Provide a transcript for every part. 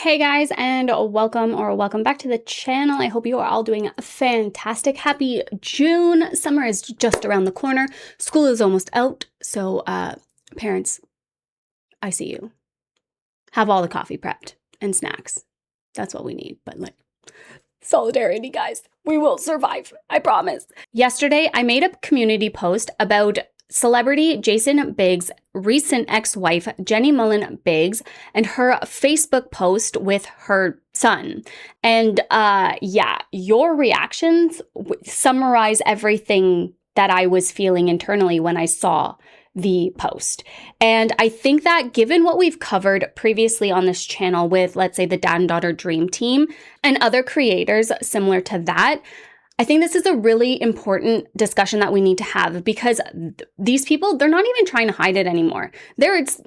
Hey guys, and welcome back to the channel. I hope you are all doing fantastic. Happy June. Summer is just around the corner. School is almost out. So parents, I see you. Have all the coffee prepped and snacks. That's what we need. But like, solidarity, guys. We will survive. I promise. Yesterday, I made a community post about celebrity Jason Biggs' recent ex-wife, Jenny Mollen Biggs, and her Facebook post with her son. And yeah, your reactions summarize everything that I was feeling internally when I saw the post. And I think that given what we've covered previously on this channel with, let's say, the Dad and Daughter Dream Team and other creators similar to that, I think this is a really important discussion that we need to have because these people, they're not even trying to hide it anymore. There's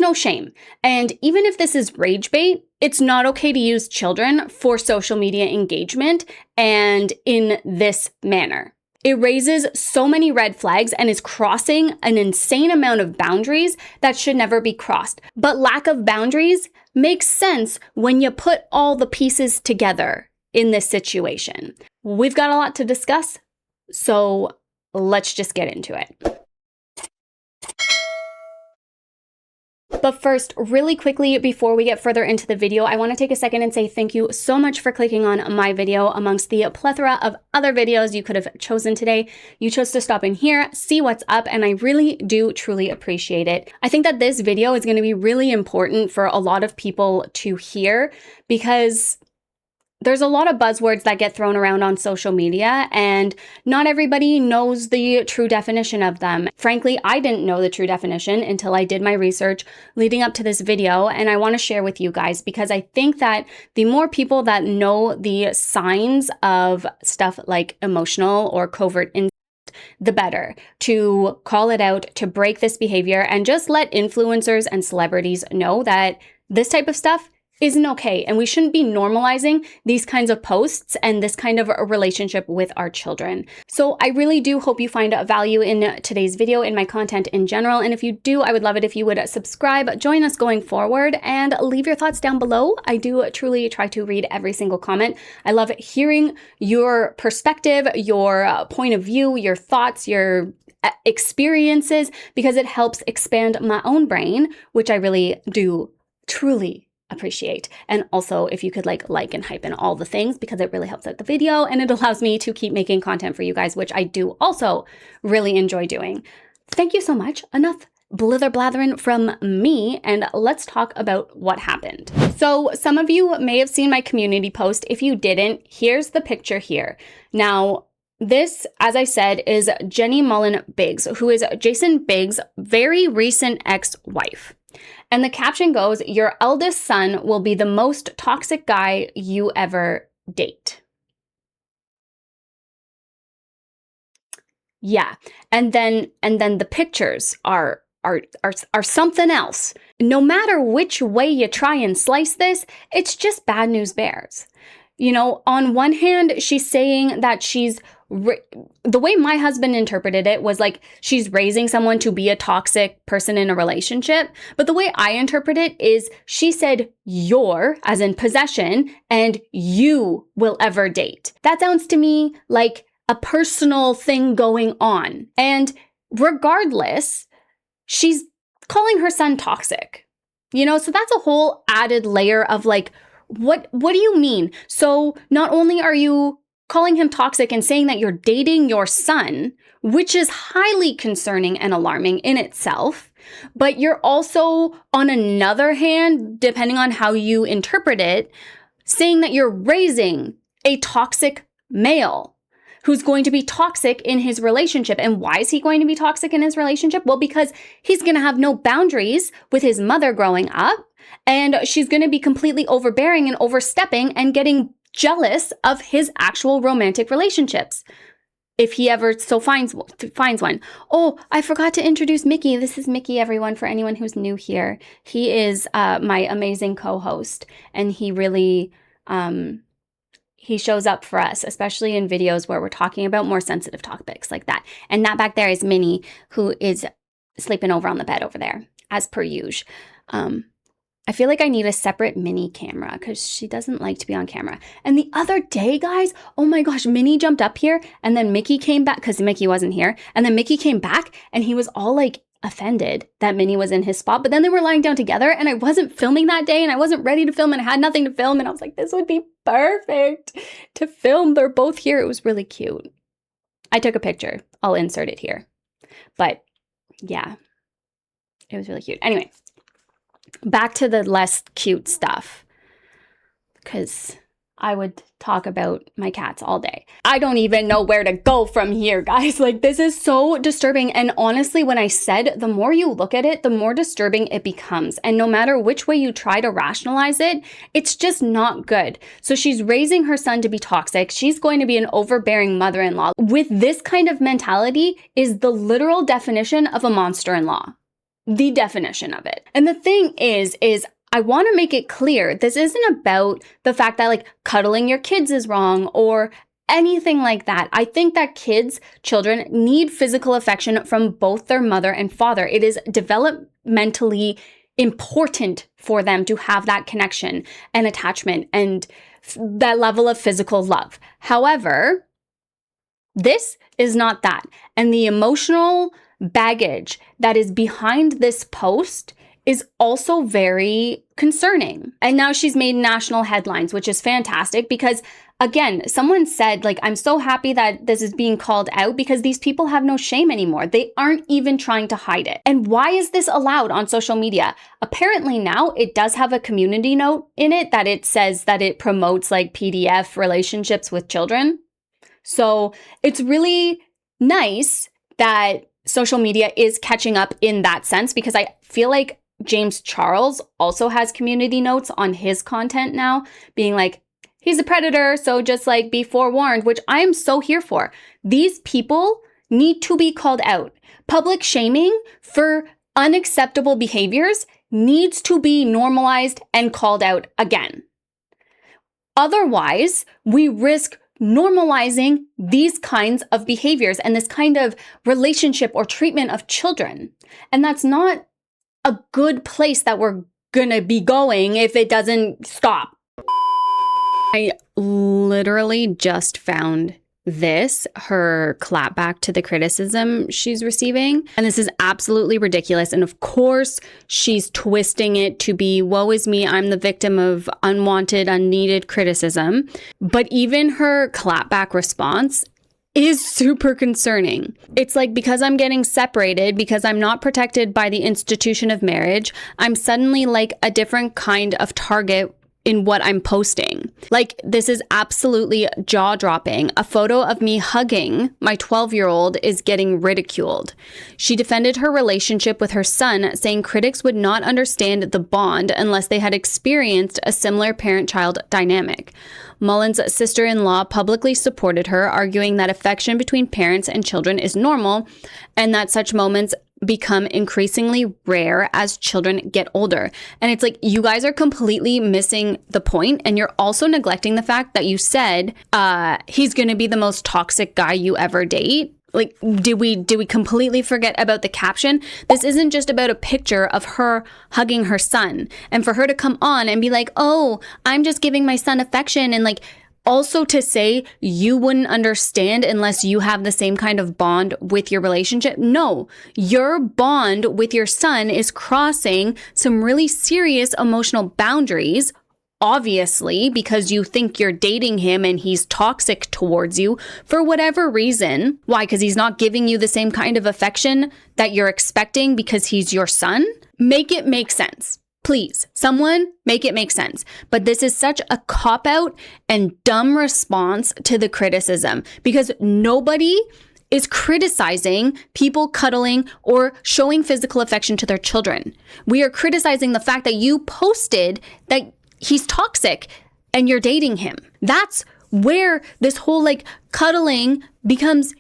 no shame. And even if this is rage bait, it's not okay to use children for social media engagement and in this manner. It raises so many red flags and is crossing an insane amount of boundaries that should never be crossed. But lack of boundaries makes sense when you put all the pieces together in this situation. We've got a lot to discuss, so let's just get into it. But first, really quickly, before we get further into the video, I want to take a second and say thank you so much for clicking on my video amongst the plethora of other videos you could have chosen today. You chose to stop in here, see what's up, and I really do truly appreciate it. I think that this video is going to be really important for a lot of people to hear because there's a lot of buzzwords that get thrown around on social media and not everybody knows the true definition of them. Frankly, I didn't know the true definition until I did my research leading up to this video, and I want to share with you guys because I think that the more people that know the signs of stuff like emotional or covert incest, the better to call it out, to break this behavior, and just let influencers and celebrities know that this type of stuff isn't okay, and we shouldn't be normalizing these kinds of posts and this kind of a relationship with our children. So I really do hope you find value in today's video, in my content in general, and if you do, I would love it if you would subscribe, join us going forward, and leave your thoughts down below. I do truly try to read every single comment. I love hearing your perspective, your point of view, your thoughts, your experiences, because it helps expand my own brain, which I really do truly appreciate. And also if you could like and hype and all the things, because it really helps out the video and it allows me to keep making content for you guys, which I do also really enjoy doing. Thank you so much. Enough blither blathering from me, and let's talk about what happened. So some of you may have seen my community post. If you didn't, here's the picture here. Now, this, as I said, is Jenny Mollen Biggs, who is Jason Biggs' very recent ex-wife. And the caption goes, "Your eldest son will be the most toxic guy you ever date." Yeah. And then the pictures are something else. No matter which way you try and slice this, it's just bad news bears. You know, on one hand, she's saying that the way my husband interpreted it was like she's raising someone to be a toxic person in a relationship. But the way I interpret it is she said "your," as in possession, and "you will ever date." That sounds to me like a personal thing going on. And regardless, she's calling her son toxic. You know, so that's a whole added layer of like, what do you mean? So not only are you calling him toxic and saying that you're dating your son, which is highly concerning and alarming in itself, but you're also, on another hand, depending on how you interpret it, saying that you're raising a toxic male who's going to be toxic in his relationship. And why is he going to be toxic in his relationship? Well, because he's going to have no boundaries with his mother growing up, and she's going to be completely overbearing and overstepping and getting jealous of his actual romantic relationships, if he ever so finds one. Oh, I forgot to introduce Mickey. This is Mickey, everyone, for anyone who's new here. He is my amazing co-host, and he really he shows up for us, especially in videos where we're talking about more sensitive topics like that. And that back there is Minnie, who is sleeping over on the bed over there, as per usual. I feel like I need a separate Minnie camera because she doesn't like to be on camera. And the other day, guys, oh my gosh, Minnie jumped up here and then Mickey came back because Mickey wasn't here. And then Mickey came back and he was all like offended that Minnie was in his spot. But then they were lying down together and I wasn't filming that day and I wasn't ready to film and I had nothing to film. And I was like, this would be perfect to film. They're both here. It was really cute. I took a picture. I'll insert it here. But yeah, it was really cute. Anyway. Back to the less cute stuff, because I would talk about my cats all day. I don't even know where to go from here, guys. Like, this is so disturbing. And honestly, when I said the more you look at it, the more disturbing it becomes. And no matter which way you try to rationalize it, it's just not good. So she's raising her son to be toxic. She's going to be an overbearing mother-in-law. With this kind of mentality is the literal definition of a monster-in-law. The definition of it. And the thing is I want to make it clear, this isn't about the fact that like cuddling your kids is wrong or anything like that. I think that children need physical affection from both their mother and father. It is developmentally important for them to have that connection and attachment and that level of physical love. However, this is not that. And the emotional baggage that is behind this post is also very concerning. And now she's made national headlines, which is fantastic because, again, someone said, like, I'm so happy that this is being called out because these people have no shame anymore. They aren't even trying to hide it. And why is this allowed on social media? Apparently now it does have a community note in it that it says that it promotes like PDF relationships with children. So it's really nice that social media is catching up in that sense because I feel like James Charles also has community notes on his content now being like, he's a predator, so just like be forewarned, which I am so here for. These people need to be called out. Public shaming for unacceptable behaviors needs to be normalized and called out again. Otherwise, we risk normalizing these kinds of behaviors and this kind of relationship or treatment of children. And that's not a good place that we're gonna be going if it doesn't stop. I literally just found this, her clapback to the criticism she's receiving. And this is absolutely ridiculous. And of course, she's twisting it to be, woe is me, I'm the victim of unwanted, unneeded criticism. But even her clapback response is super concerning. It's like, because I'm getting separated, because I'm not protected by the institution of marriage, I'm suddenly like a different kind of target in what I'm posting. Like, this is absolutely jaw-dropping. A photo of me hugging my 12-year-old is getting ridiculed. She defended her relationship with her son, saying critics would not understand the bond unless they had experienced a similar parent-child dynamic. Mollen's sister-in-law publicly supported her, arguing that affection between parents and children is normal and that such moments become increasingly rare as children get older. And it's like, you guys are completely missing the point, and you're also neglecting the fact that you said he's going to be the most toxic guy you ever date. Like, did we completely forget about the caption? This isn't just about a picture of her hugging her son, and for her to come on and be like, oh, I'm just giving my son affection, and like, also to say you wouldn't understand unless you have the same kind of bond with your relationship. No, your bond with your son is crossing some really serious emotional boundaries, obviously, because you think you're dating him and he's toxic towards you for whatever reason. Why? Because he's not giving you the same kind of affection that you're expecting because he's your son? Make it make sense. Please, someone make it make sense. But this is such a cop-out and dumb response to the criticism because nobody is criticizing people cuddling or showing physical affection to their children. We are criticizing the fact that you posted that he's toxic and you're dating him. That's where this whole like cuddling becomes,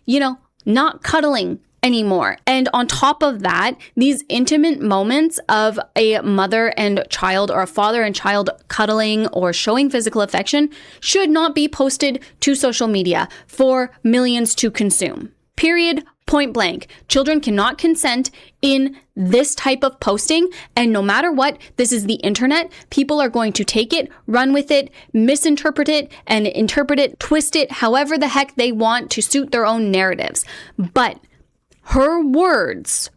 not cuddling anymore. And on top of that, these intimate moments of a mother and child or a father and child cuddling or showing physical affection should not be posted to social media for millions to consume. Period. Point blank. Children cannot consent in this type of posting. And no matter what, this is the internet. People are going to take it, run with it, misinterpret it, and interpret it, twist it, however the heck they want to suit their own narratives. But her words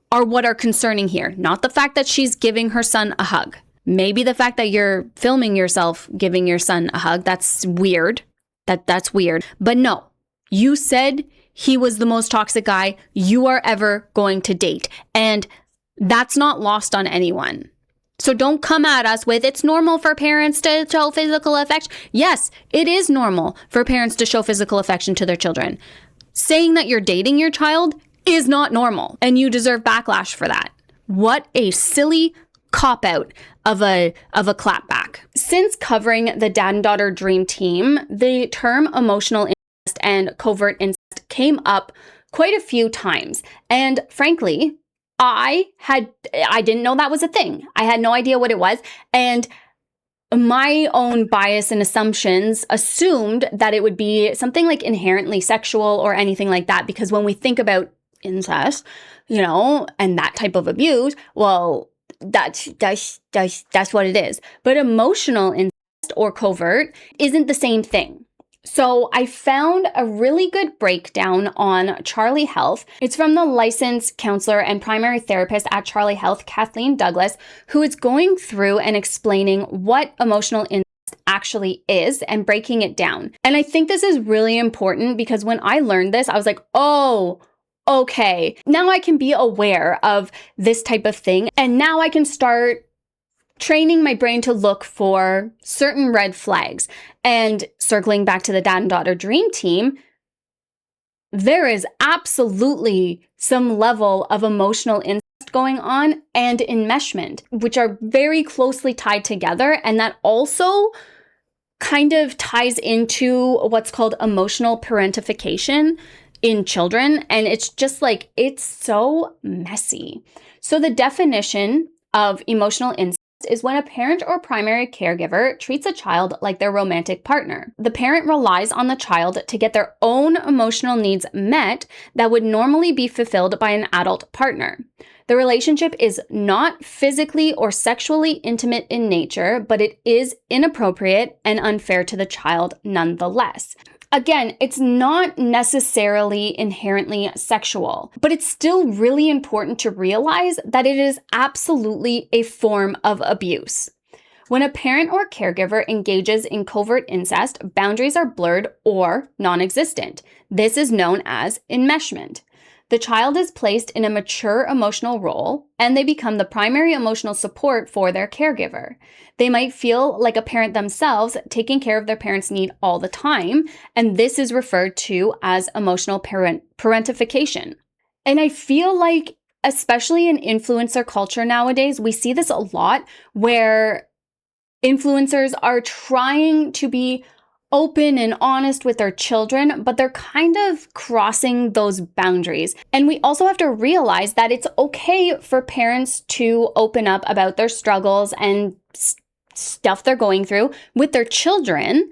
are what are concerning here, not the fact that she's giving her son a hug. Maybe the fact that you're filming yourself giving your son a hug, that's weird. That's weird. But no, you said he was the most toxic guy you are ever going to date. And that's not lost on anyone. So don't come at us with, it's normal for parents to show physical affection. Yes, it is normal for parents to show physical affection to their children. Saying that you're dating your child is not normal, and you deserve backlash for that. What a silly cop-out of a clapback. Since covering the dad and daughter dream team, the term emotional incest and covert incest came up quite a few times. And frankly, I didn't know that was a thing. I had no idea what it was. And my own bias and assumptions assumed that it would be something like inherently sexual or anything like that. Because when we think about incest, and that type of abuse, well, that's what it is. But emotional incest or covert isn't the same thing. So I found a really good breakdown on Charlie Health. It's from the licensed counselor and primary therapist at Charlie Health, Kathleen Douglas, who is going through and explaining what emotional incest actually is and breaking it down. And I think this is really important because when I learned this, I was like, oh, okay, now I can be aware of this type of thing. And now I can start training my brain to look for certain red flags. And circling back to the dad and daughter dream team, there is absolutely some level of emotional incest going on and enmeshment, which are very closely tied together. And that also kind of ties into what's called emotional parentification in children. And it's just like, it's so messy. So the definition of emotional incest is when a parent or primary caregiver treats a child like their romantic partner. The parent relies on the child to get their own emotional needs met that would normally be fulfilled by an adult partner. The relationship is not physically or sexually intimate in nature, but it is inappropriate and unfair to the child nonetheless. Again, it's not necessarily inherently sexual, but it's still really important to realize that it is absolutely a form of abuse. When a parent or caregiver engages in covert incest, boundaries are blurred or non-existent. This is known as enmeshment. The child is placed in a mature emotional role, and they become the primary emotional support for their caregiver. They might feel like a parent themselves, taking care of their parent's need all the time, and this is referred to as emotional parentification. And I feel like, especially in influencer culture nowadays, we see this a lot where influencers are trying to be open and honest with their children, but they're kind of crossing those boundaries. And we also have to realize that it's okay for parents to open up about their struggles and stuff they're going through with their children,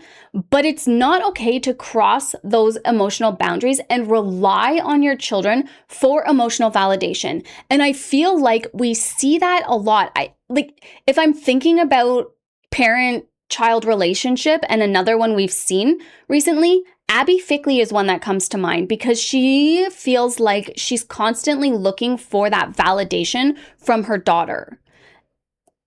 but it's not okay to cross those emotional boundaries and rely on your children for emotional validation. And I feel like we see that a lot. If I'm thinking about parent-child relationship, and another one we've seen recently, Abby Fickley is one that comes to mind because she feels like she's constantly looking for that validation from her daughter.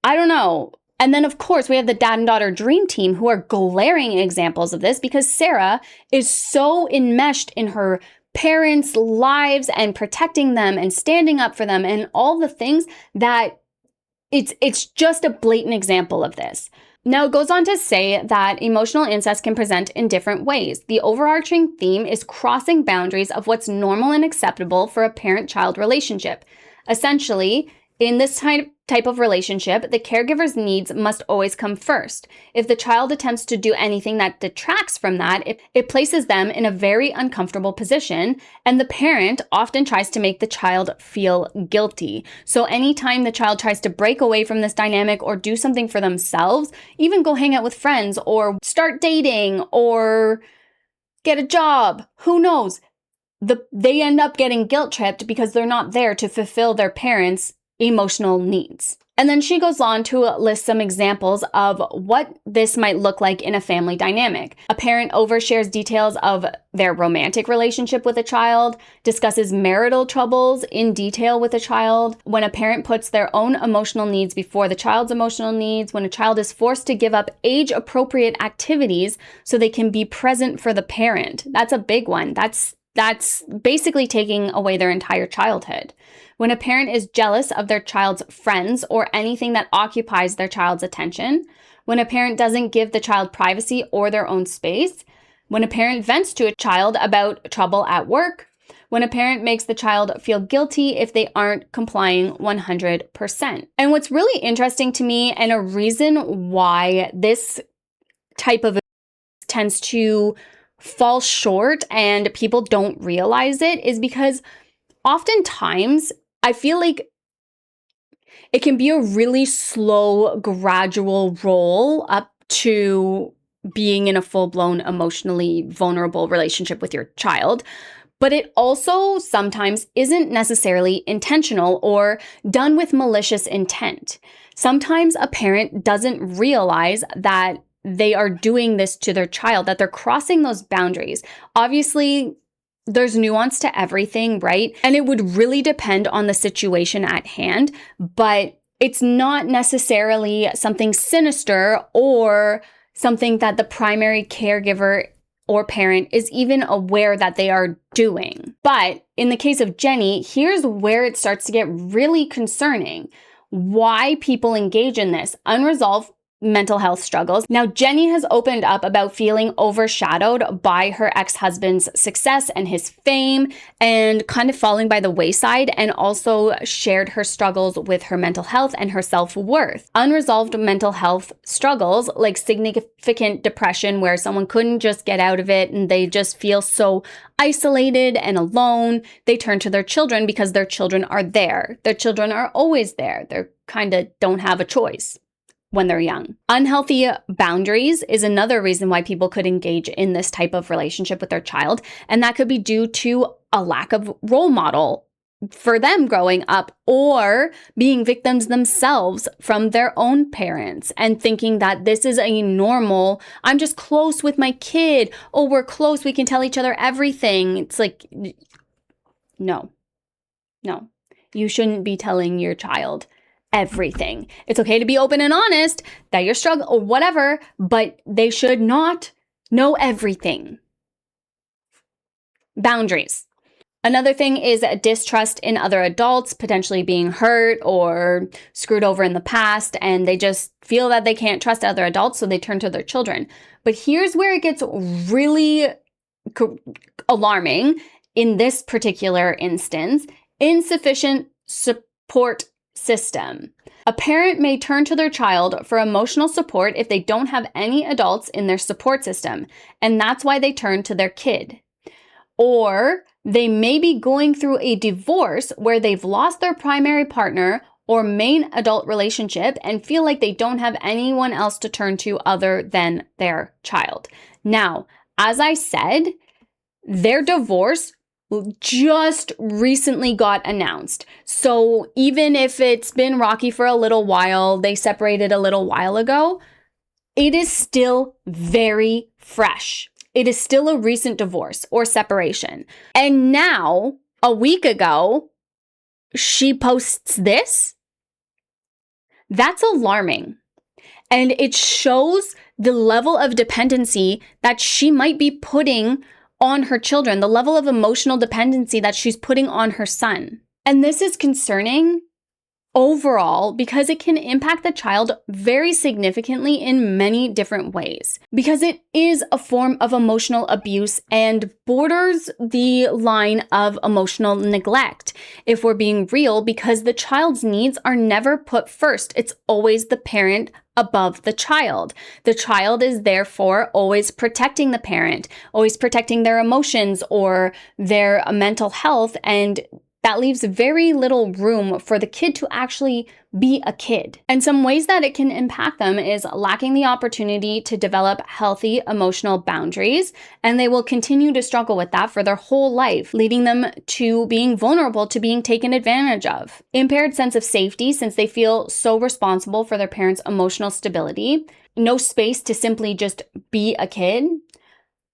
I don't know. And then, of course, we have the dad and daughter dream team who are glaring examples of this because Sarah is so enmeshed in her parents' lives and protecting them and standing up for them and all the things that it's just a blatant example of this. Now, it goes on to say that emotional incest can present in different ways. The overarching theme is crossing boundaries of what's normal and acceptable for a parent-child relationship. Essentially, in this type of relationship, the caregiver's needs must always come first. If the child attempts to do anything that detracts from that, it places them in a very uncomfortable position, and the parent often tries to make the child feel guilty. So anytime the child tries to break away from this dynamic or do something for themselves, even go hang out with friends or start dating or get a job, who knows? they end up getting guilt tripped because they're not there to fulfill their parents' emotional needs. And then she goes on to list some examples of what this might look like in a family dynamic. A parent overshares details of their romantic relationship with a child, discusses marital troubles in detail with a child. When a parent puts their own emotional needs before the child's emotional needs, when a child is forced to give up age-appropriate activities so they can be present for the parent. That's a big one. That's basically taking away their entire childhood. When a parent is jealous of their child's friends or anything that occupies their child's attention. When a parent doesn't give the child privacy or their own space. When a parent vents to a child about trouble at work. When a parent makes the child feel guilty if they aren't complying 100%. And what's really interesting to me, and a reason why this type of tends to fall short and people don't realize it, is because oftentimes I feel like it can be a really slow, gradual roll up to being in a full-blown, emotionally vulnerable relationship with your child. But it also sometimes isn't necessarily intentional or done with malicious intent. Sometimes a parent doesn't realize that they are doing this to their child, that they're crossing those boundaries. Obviously, there's nuance to everything, right? And it would really depend on the situation at hand, but it's not necessarily something sinister or something that the primary caregiver or parent is even aware that they are doing. But in the case of Jenny, here's where it starts to get really concerning. Why people engage in this unresolved mental health struggles. Now, Jenny has opened up about feeling overshadowed by her ex-husband's success and his fame and kind of falling by the wayside, and also shared her struggles with her mental health and her self-worth. Unresolved mental health struggles like significant depression, where someone couldn't just get out of it and they just feel so isolated and alone. They turn to their children because their children are there. Their children are always there. They kind of don't have a choice when they're young. Unhealthy boundaries is another reason why people could engage in this type of relationship with their child. And that could be due to a lack of role model for them growing up, or being victims themselves from their own parents and thinking that this is a normal, I'm just close with my kid. Oh, we're close. We can tell each other everything. It's like, no. You shouldn't be telling your child everything. It's okay to be open and honest that you're struggling or whatever, but they should not know everything. Boundaries. Another thing is a distrust in other adults, potentially being hurt or screwed over in the past, and they just feel that they can't trust other adults, so they turn to their children. But here's where it gets really alarming in this particular instance: insufficient support system. A parent may turn to their child for emotional support if they don't have any adults in their support system, and that's why they turn to their kid. Or they may be going through a divorce where they've lost their primary partner or main adult relationship and feel like they don't have anyone else to turn to other than their child. Now, as I said, their divorce just recently got announced. So even if it's been rocky for a little while, they separated a little while ago, it is still very fresh. It is still a recent divorce or separation. And now, a week ago, she posts this. That's alarming. And it shows the level of dependency that she might be putting on her children, the level of emotional dependency that she's putting on her son. And this is concerning overall because it can impact the child very significantly in many different ways, because it is a form of emotional abuse and borders the line of emotional neglect, if we're being real, because the child's needs are never put first. It's always the parent above the child. The child is therefore always protecting the parent, always protecting their emotions or their mental health, and that leaves very little room for the kid to actually be a kid. And some ways that it can impact them is lacking the opportunity to develop healthy emotional boundaries, and they will continue to struggle with that for their whole life, leading them to being vulnerable to being taken advantage of. Impaired sense of safety, since they feel so responsible for their parents' emotional stability. No space to simply just be a kid.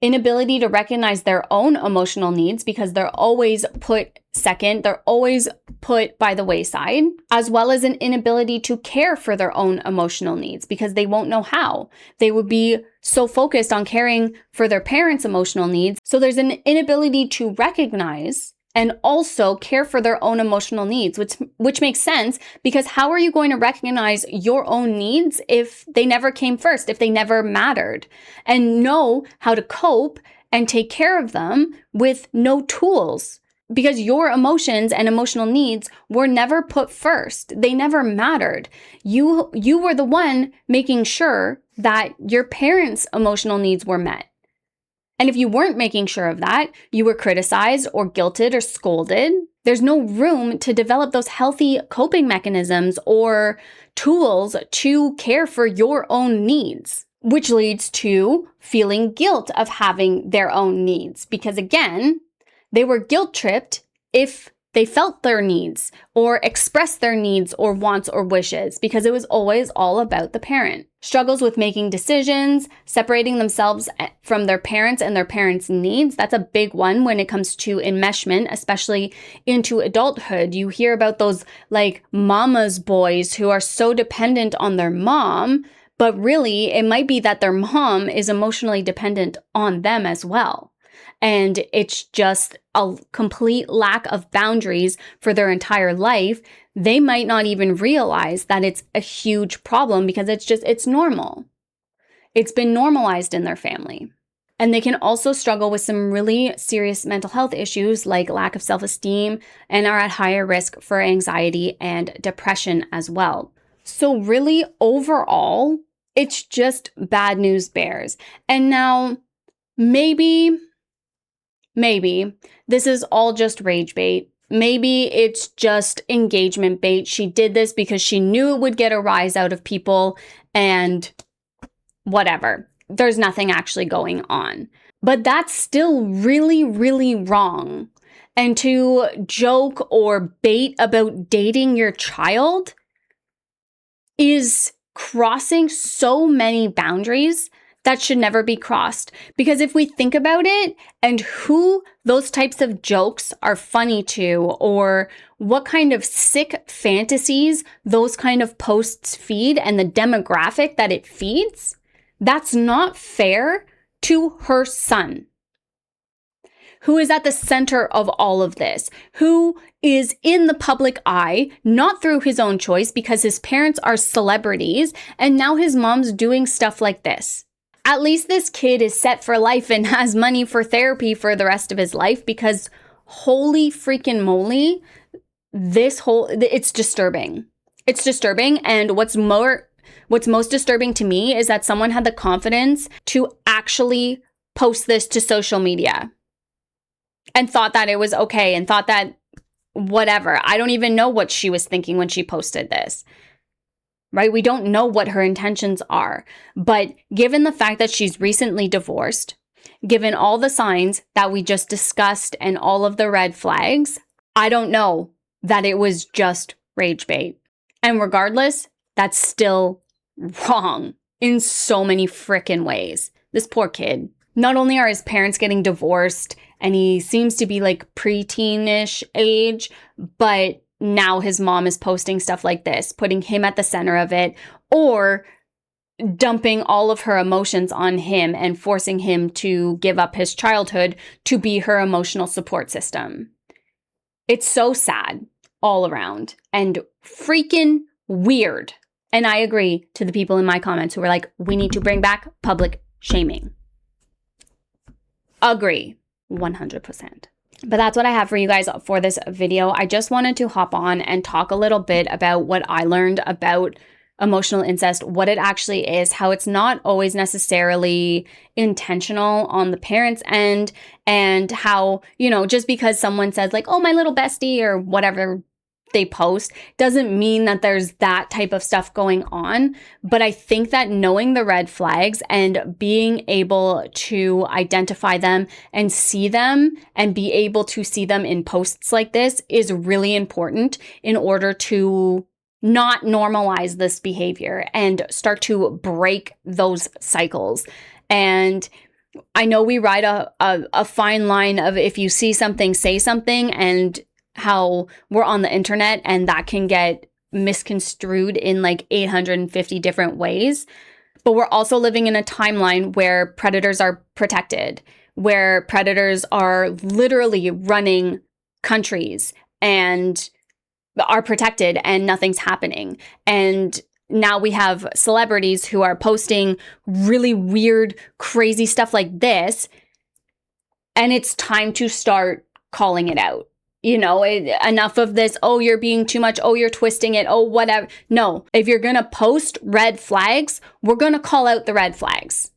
Inability to recognize their own emotional needs because they're always put second, they're always put by the wayside, as well as an inability to care for their own emotional needs because they won't know how. They would be so focused on caring for their parents' emotional needs. So there's an inability to recognize and also care for their own emotional needs, which makes sense, because how are you going to recognize your own needs if they never came first, if they never mattered, and know how to cope and take care of them with no tools? Because your emotions and emotional needs were never put first. They never mattered. You were the one making sure that your parents' emotional needs were met. And if you weren't making sure of that, you were criticized or guilted or scolded. There's no room to develop those healthy coping mechanisms or tools to care for your own needs, which leads to feeling guilt of having their own needs. Because again, they were guilt tripped if they felt their needs or expressed their needs or wants or wishes, because it was always all about the parent. Struggles with making decisions, separating themselves from their parents and their parents' needs. That's a big one when it comes to enmeshment, especially into adulthood. You hear about those like mama's boys who are so dependent on their mom, but really it might be that their mom is emotionally dependent on them as well. And it's just a complete lack of boundaries for their entire life. They might not even realize that it's a huge problem because it's normal. It's been normalized in their family. And they can also struggle with some really serious mental health issues like lack of self-esteem and are at higher risk for anxiety and depression as well. So really, overall, it's just bad news bears. And now, maybe this is all just rage bait. Maybe it's just engagement bait. She did this because she knew it would get a rise out of people and whatever. There's nothing actually going on. But that's still really, really wrong. And to joke or bait about dating your child is crossing so many boundaries that should never be crossed. Because if we think about it and who those types of jokes are funny to, or what kind of sick fantasies those kind of posts feed and the demographic that it feeds, that's not fair to her son, who is at the center of all of this, who is in the public eye, not through his own choice because his parents are celebrities, and now his mom's doing stuff like this. At least this kid is set for life and has money for therapy for the rest of his life, because holy freaking moly, it's disturbing. It's disturbing. And what's most disturbing to me is that someone had the confidence to actually post this to social media and thought that it was okay and thought that whatever. I don't even know what she was thinking when she posted this. Right? We don't know what her intentions are. But given the fact that she's recently divorced, given all the signs that we just discussed and all of the red flags, I don't know that it was just rage bait. And regardless, that's still wrong in so many frickin' ways. This poor kid. Not only are his parents getting divorced and he seems to be like preteenish age, but now his mom is posting stuff like this, putting him at the center of it, or dumping all of her emotions on him and forcing him to give up his childhood to be her emotional support system. It's so sad all around and freaking weird. And I agree to the people in my comments who were like, we need to bring back public shaming. Agree, 100%. But that's what I have for you guys for this video. I just wanted to hop on and talk a little bit about what I learned about emotional incest, what it actually is, how it's not always necessarily intentional on the parents' end, and how, you know, just because someone says like, oh, my little bestie or whatever they post doesn't mean that there's that type of stuff going on. But I think that knowing the red flags and being able to identify them and see them and be able to see them in posts like this is really important in order to not normalize this behavior and start to break those cycles. And I know we ride a fine line of if you see something, say something, and how we're on the internet and that can get misconstrued in like 850 different ways. But we're also living in a timeline where predators are protected, where predators are literally running countries and are protected and nothing's happening. And now we have celebrities who are posting really weird, crazy stuff like this. And it's time to start calling it out. You know, enough of this, oh, you're being too much, oh, you're twisting it, oh, whatever. No, if you're going to post red flags, we're going to call out the red flags.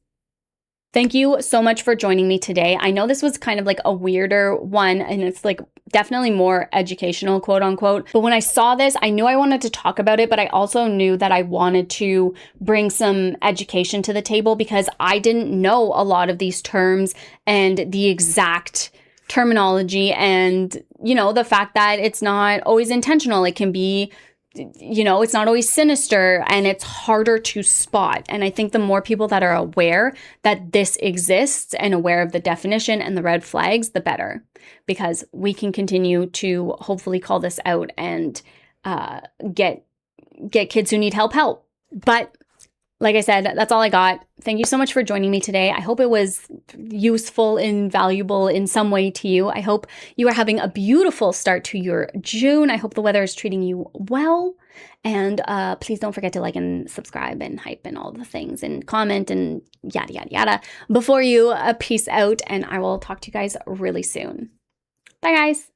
Thank you so much for joining me today. I know this was kind of like a weirder one, and it's like definitely more educational, quote unquote. But when I saw this, I knew I wanted to talk about it, but I also knew that I wanted to bring some education to the table because I didn't know a lot of these terms and the exact terminology, and, you know, the fact that it's not always intentional. It can be, you know, it's not always sinister, and it's harder to spot. And I think the more people that are aware that this exists and aware of the definition and the red flags, the better, because we can continue to hopefully call this out and get kids who need help. But like I said, that's all I got. Thank you so much for joining me today. I hope it was useful and valuable in some way to you. I hope you are having a beautiful start to your June. I hope the weather is treating you well. And please don't forget to like and subscribe and hype and all the things and comment and yada, yada, yada. Before you, peace out, and I will talk to you guys really soon. Bye, guys.